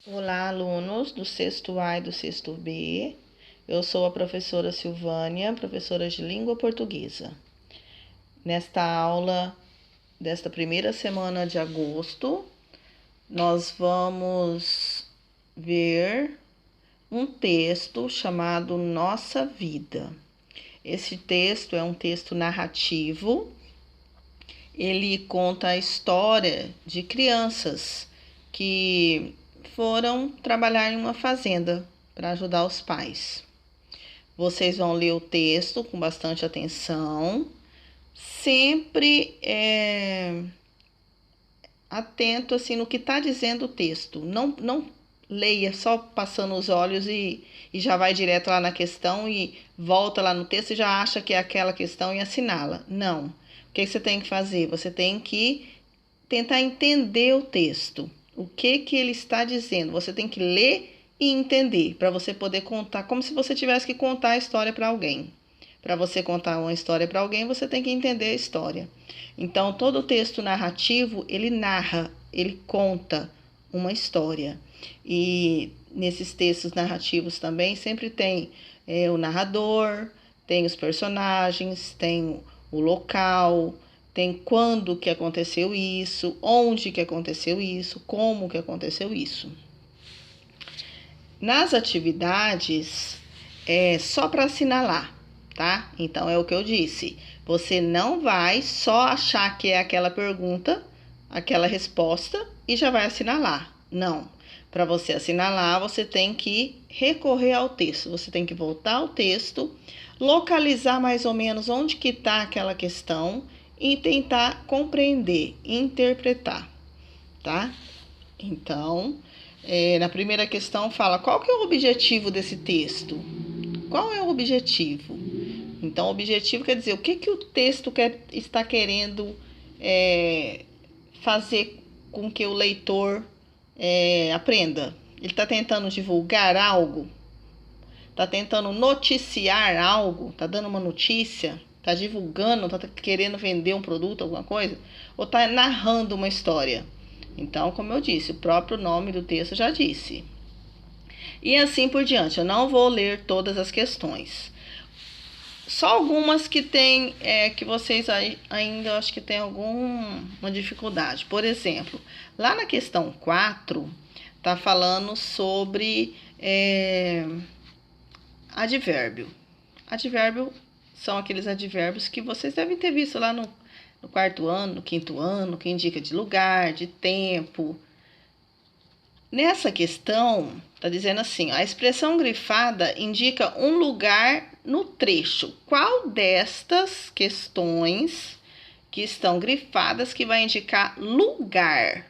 Olá, alunos do sexto A e do sexto B. Eu sou a professora Silvânia, professora de língua portuguesa. Nesta aula desta primeira semana de agosto, nós vamos ver um texto chamado Nossa Vida. Esse texto é um texto narrativo. Ele conta a história de crianças que foram trabalhar em uma fazenda para ajudar os pais. Vocês vão ler o texto com bastante atenção, sempre atento assim no que está dizendo o texto. Não leia só passando os olhos e já vai direto lá na questão e volta lá no texto e já acha que é aquela questão e assinala. Não. O que você tem que fazer? Você tem que tentar entender o texto. O que ele está dizendo? Você tem que ler e entender para você poder contar, como se você tivesse que contar a história para alguém. Para você contar uma história para alguém, você tem que entender a história. Então, todo o texto narrativo, ele narra, ele conta uma história. E nesses textos narrativos também sempre tem o narrador, tem os personagens, tem o local, tem quando que aconteceu isso, onde que aconteceu isso, como que aconteceu isso. Nas atividades, é só para assinalar, tá? Então, é o que eu disse. Você não vai só achar que é aquela pergunta, aquela resposta e já vai assinalar. Não. Para você assinalar, você tem que recorrer ao texto. Você tem que voltar ao texto, localizar mais ou menos onde que está aquela questão e tentar compreender, interpretar, tá? Então, na primeira questão fala qual que é o objetivo desse texto? Qual é o objetivo? Então, o objetivo quer dizer o que o texto está querendo fazer com que o leitor aprenda. Ele está tentando divulgar algo? Está tentando noticiar algo? Está dando uma notícia? Está divulgando? Está querendo vender um produto, alguma coisa? Ou está narrando uma história? Então, como eu disse, o próprio nome do texto já disse. E assim por diante. Eu não vou ler todas as questões. Só algumas que tem que vocês ainda acho que tem alguma dificuldade. Por exemplo, lá na questão 4, tá falando sobre advérbio. Advérbio são aqueles advérbios que vocês devem ter visto lá no quarto ano, no quinto ano, que indica de lugar, de tempo. Nessa questão, está dizendo assim, a expressão grifada indica um lugar no trecho. Qual destas questões que estão grifadas que vai indicar lugar,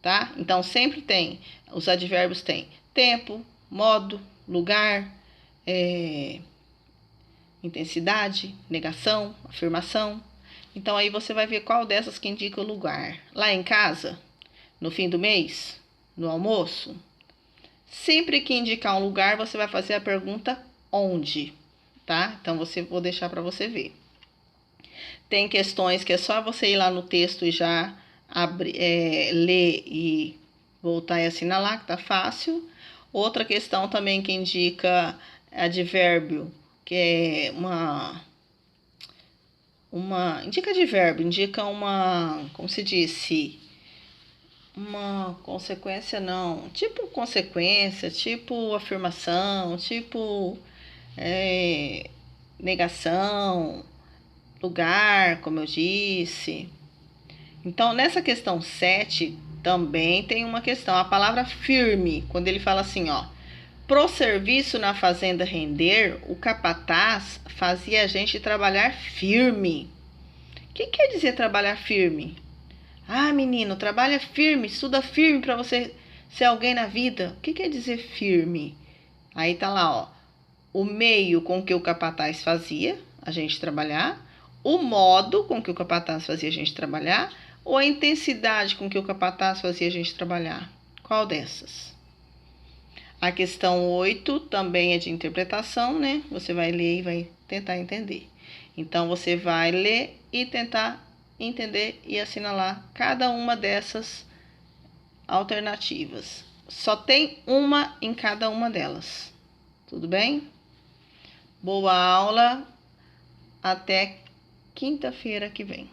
tá? Então, sempre tem, os advérbios têm tempo, modo, lugar, intensidade, negação, afirmação. Então, aí você vai ver qual dessas que indica o lugar. Lá em casa, no fim do mês, no almoço. Sempre que indicar um lugar, você vai fazer a pergunta onde, tá? Então, vou deixar para você ver. Tem questões que é só você ir lá no texto e já ler e voltar e assinalar, que tá fácil. Outra questão também que indica advérbio, que é indica advérbio, indica como se disse, uma consequência não, tipo consequência, tipo afirmação, tipo negação, lugar, como eu disse. Então, nessa questão 7, também tem uma questão, a palavra firme, quando ele fala assim, ó, pro serviço na fazenda render, o capataz fazia a gente trabalhar firme. O que quer dizer trabalhar firme? Ah, menino, trabalha firme, estuda firme para você ser alguém na vida. O que quer dizer firme? Aí tá lá, ó, o meio com que o capataz fazia a gente trabalhar, o modo com que o capataz fazia a gente trabalhar, ou a intensidade com que o capataz fazia a gente trabalhar? Qual dessas? A questão 8 também é de interpretação, né? Você vai ler e vai tentar entender. Então, você vai ler e tentar entender e assinalar cada uma dessas alternativas. só tem uma em cada uma delas. Tudo bem? Boa aula. Até quinta-feira que vem.